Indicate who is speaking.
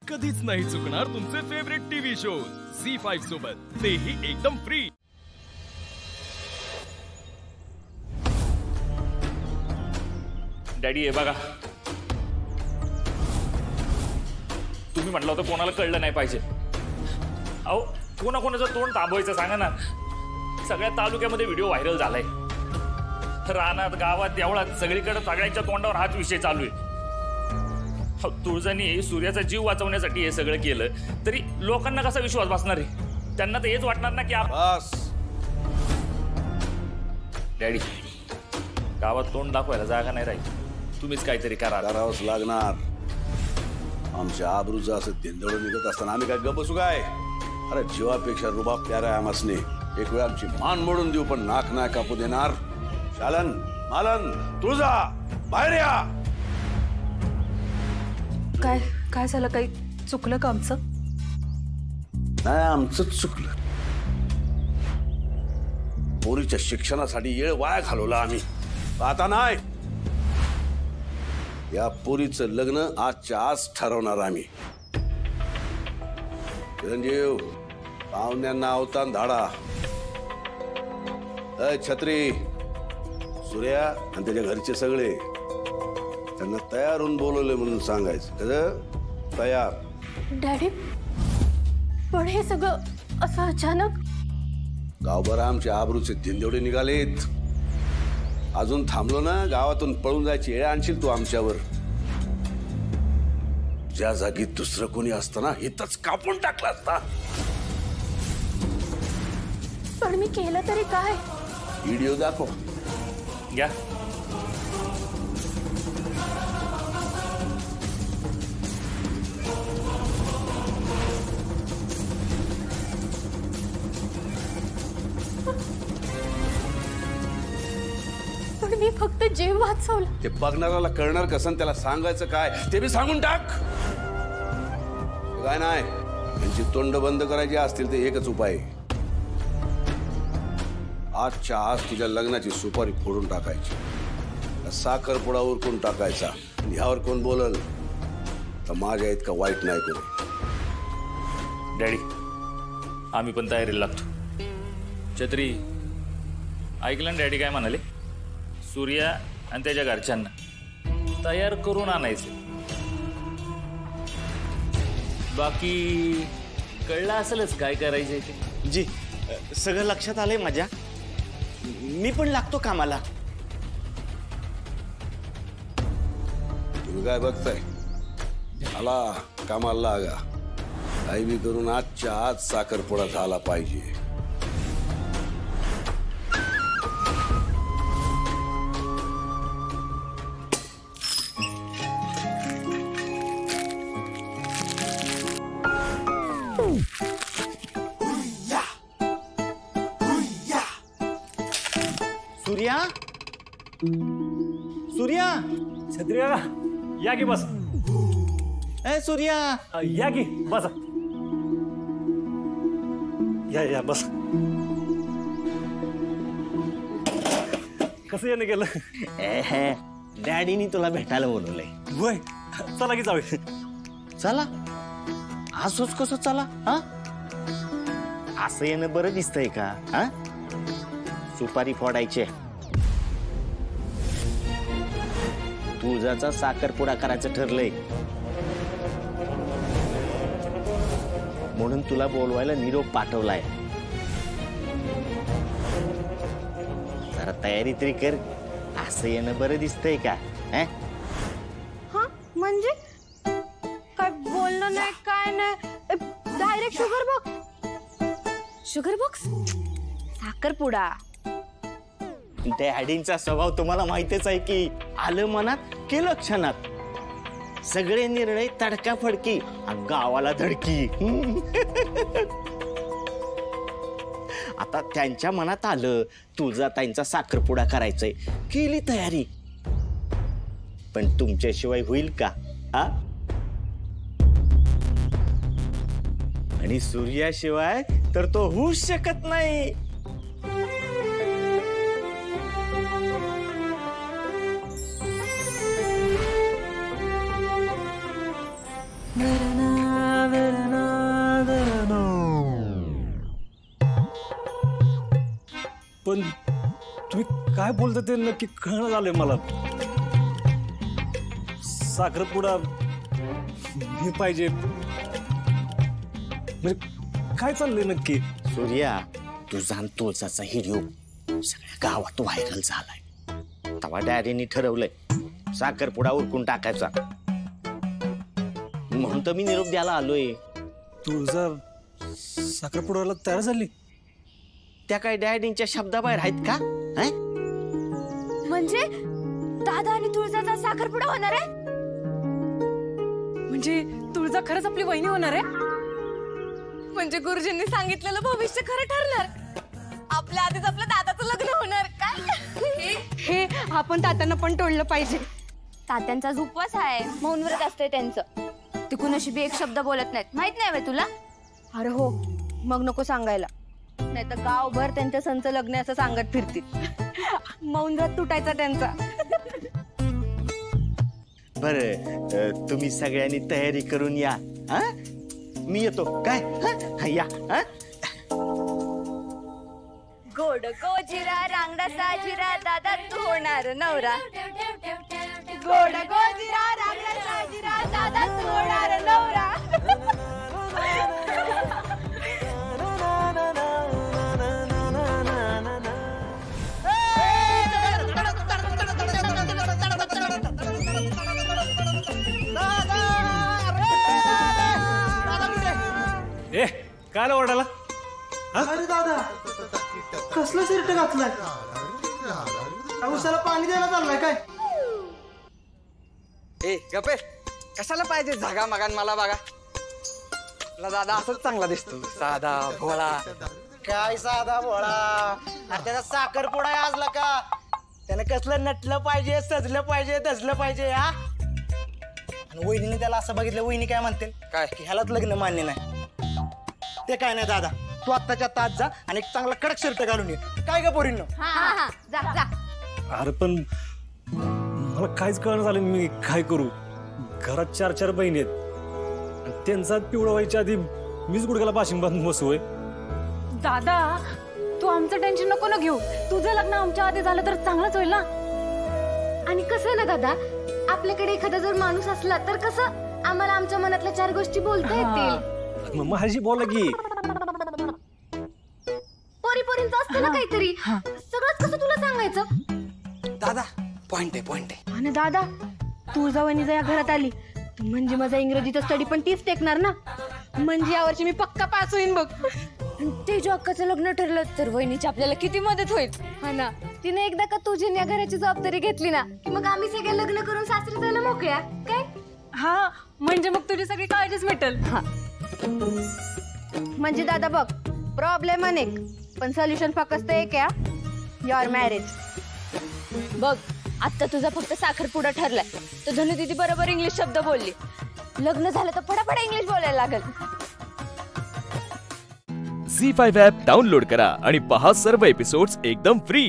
Speaker 1: कधीच नाही चुकणार तुमचे फेवरेट टीव्ही शो झी5 सोबत, तेही एकदम फ्री।
Speaker 2: डॅडी हे बघा, तुम्ही म्हटलं होतं कोणाला कळलं नाही पाहिजे। अहो कोणाकोणाचं तोंड थांबवायचं सांगा ना। सगळ्या तालुक्यामध्ये व्हिडिओ व्हायरल झालाय, रानात गावात देवळात सगळीकडे सगळ्यांच्या तोंडावर हाच विषय चालू आहे। तुळजानी सूर्याचा जीव वाचवण्यासाठी हे सगळं केलं तरी लोकांना कसा विश्वास बसणार आहे? त्यांना तर हेच वाटणार ना की
Speaker 3: बस
Speaker 2: डॅडी, गावात तोंड दाखवायला जागा नाही राहील, तुम्हीच काहीतरी करावंच
Speaker 3: लागणार। आमच्या आबरूचं असं तेंदळून निघत असताना आम्ही काय गप्प बसू काय? अरे जीवापेक्षा रुबाब प्यारा आहे आमसने। एक वेळ आमची मान मोडून देऊ पण नाक नाही कापू देणार। शालन मालन तुळजा बाहेर या।
Speaker 4: काय काय झालं? काही चुकलं का आमचं?
Speaker 3: नाही आमचं चुकलं। पोरीच्या शिक्षणासाठी वेळ वाया घालवला आम्ही, आता नाही। या पोरीचं लग्न आजच्या आज ठरवणार आम्ही। चिरंजीव पाहुण्यांना अवतान धाडा। छत्री सूर्या आणि त्याच्या घरचे सगळे त्यांना तयार होऊन बोलवले म्हणून सांगायचं। कसं तयार?
Speaker 4: डॅडी पण हे सगळं असं अचानक?
Speaker 3: गावभर आमच्या आबरूचे दिंदेवडे निघालेत। अजून थांबलो ना गावातून पळून जायची वेळ आणशील तू आमच्यावर। ज्या जागी दुसरं कोणी असताना हितच कापून टाकला असता।
Speaker 4: पण मी केलं तरी काय?
Speaker 3: व्हिडिओ दाखव
Speaker 2: घ्या।
Speaker 4: पण मी फक्त जीव वाचवला।
Speaker 3: ते बघणाऱ्याला कळणार कसं, त्याला सांगायचं काय ते बी सांगून टाक। काय नाही, त्यांची तोंड बंद करायची असतील ते एकच उपाय, आजच्या आज तुझ्या लग्नाची सुपारी फोडून टाकायची, साखरपुडा उरकून टाकायचा। ह्यावर कोण बोलल तर माझ्या इतका वाईट नाही कोणी।
Speaker 2: डॅडी आम्ही पण तयारीला लागतो। छत्री ऐकलं ना डॅडी काय म्हणाले? सूर्या आणि त्याच्या घरच्यांना तयार करून आणायचं। बाकी कळलं असेलच काय करायचंय ते।
Speaker 5: जी सगळं लक्षात आलंय माझ्या, मी पण लागतो कामाला।
Speaker 3: तुम्ही काय बघताय? आला कामाला लागा। काही बी करून आजच्या आज साखरपुडा झाला पाहिजे।
Speaker 5: सूर्या सूर्या
Speaker 6: छत्री काका या की बस।
Speaker 5: ए सूर्या
Speaker 6: या की बस, या या बस। कसं येणं केलं?
Speaker 5: डॅडीनी तुला भेटायला बोलवलंय।
Speaker 6: वय चला की जाऊया।
Speaker 5: चला असंच कसं चला? हा असं येणं बरं दिसतंय का? हा सुपारी फोडायचे, तुळजाचा साखरपुडा करायचं ठरलंय म्हणून तुला बोलवायला निरोप पाठवलाय। जरा तयारी तरी कर, असं येणं बरं दिसतंय का?
Speaker 4: हा म्हणजे काय बोलणं नाही काय नाही, direct sugar box. Sugar box? साखरपुडा?
Speaker 5: डॅडींचा स्वभाव तुम्हाला माहितीच आहे की, आलं मनात केलं क्षणात। सगळे निर्णय तडकाफडकी आणि गावाला धडकी। आता त्यांच्या मनात आलं तुळजाताईंचा साखरपुडा करायचंय, केली तयारी। पण तुमच्याशिवाय होईल का? हा आणि सूर्याशिवाय तर तो होऊच शकत नाही।
Speaker 4: ना
Speaker 6: पण तुम्ही काय बोलता ते नक्की कळणं झालंय मला. साखरपुडा मी पाहिजे म्हणजे काय चाललंय नक्की?
Speaker 5: सूर्या, तुझा आणि तुळजाचा व्हिडिओ सगळ्या गावात व्हायरल झालाय. तेव्हा डॅडीने ठरवलंय साखरपुडा उरकून टाकायचा. म्हणून तर मी निरोप द्यायला आलोय.
Speaker 6: तुळजा साखरपुड्याला तयार झाली?
Speaker 5: त्या काय डॅडींच्या शब्दाबाहेर आहेत का?
Speaker 4: म्हणजे दादा आणि तुळजाचा साखरपुडा होणार आहे?
Speaker 7: म्हणजे तुळजा खरंच आपली वहिनी होणार आहे?
Speaker 4: म्हणजे गुरुजींनी सांगितलेलं भविष्य खरं ठरणार. आपल्या आधीच आपल्या दादाचं लग्न होणार काय?
Speaker 7: हे आपण तात्यांना पण टोळलं पाहिजे.
Speaker 4: तात्यांचा उपवास आहे, मौन व्रत असते त्यांचं. ते कुणाशी बी एक शब्द बोलत नाहीत, माहित नाही बे तुला? अरे हो, मग नको सांगायला, नाही तर गावभर त्यांच्या संच लग्न असं सांगत फिरतील. मौन व्रत तुटायचा त्यांचा.
Speaker 5: बर, तुम्ही सगळ्यांनी तयारी करून या. मी येतो काय? या.
Speaker 4: गोड गोजिरा रांगडा साजिरा दादा तू होणार नवरा. गोड गोजिरा रांगडा साजिरा दादा तू होणार नवरा.
Speaker 6: ए काय ओरडायला?
Speaker 8: अरे दादा, कसलं शर्ट घातलाय? उसाला पाणी द्यायला चाललाय काय?
Speaker 9: ए गप्पे, कशाला पाहिजे जागा मगान मला बघा. तुला दादा असंच चांगला दिसतो, साधा भोळा.
Speaker 8: काय साधा भोळा? अरे त्याचा साखरपुडा आहे आजला का? त्याने कसलं नटलं पाहिजे, सजलं पाहिजे, दजलं पाहिजे. हा, आणि वहिनीने त्याला असं बघितलं, वहिनी काय म्हणते?
Speaker 9: काय?
Speaker 8: की ह्यालाच लग्न मान्य नाही. ते काय नाही दादा, तू आत्ताच्या आत्ता जा आणि एक चांगला कडक शर्ट घालून ये. काय का पोरींनो?
Speaker 4: हा जा जा.
Speaker 6: अरे पण मला काहीच कळणं झालं मी काय करू. घरात 4 बहिणी आहेत आणि त्यांचा पिवळा व्हायच्या आधी मीच गुडघ्याला बाशिंग बांधून बसू.
Speaker 7: दादा, तू आमचं टेन्शन नको ना घेऊ. तुझं लग्न आमच्या आधी झालं तर चांगलंच होईल ना.
Speaker 4: आणि कसं ना दादा, आपल्याकडे एखादा जर माणूस असला तर कसं आम्हाला आमच्या मनातल्या 4 गोष्टी बोलता येतील.
Speaker 6: मग माझी बोला की.
Speaker 4: पोरींचं असतं ना काहीतरी, सगळंच कसं तुला सांगायचं?
Speaker 9: दादा पॉइंट आहे.
Speaker 4: आणि दादा, तुळजा वहिनी जर या घरात आली तर म्हणजे माझा इंग्रजीचा स्टडी पण तीच टेकणार ना. म्हणजे यावर्षी मी पक्का पास होईन बघ. आणि ते जो अक्काचं लग्न ठरलं तर वहिनीची आपल्याला किती मदत होईल. हा ना, तिने एकदा का तुझी या घराची जबाबदारी घेतली ना की मग आम्ही सगळे लग्न करून सासरी जायला मोकळ्या काय.
Speaker 7: हा, म्हणजे मग तुझी सगळी काळजीच मिटेल.
Speaker 4: हा, म्हणजे दादा बघ, प्रॉब्लेम अनेक पण सोल्युशन फक्त एक आहे, युअर मॅरेज. बघ, आता तुझा फक्त साखरपुडा ठरलाय तर धनु दीदी बरोबर इंग्लिश शब्द बोलली. लग्न झालं तर फटाफट इंग्लिश बोलायला लागेल.
Speaker 1: झी5 ॲप डाउनलोड करा आणि पहा सर्व एपिसोड्स एकदम फ्री.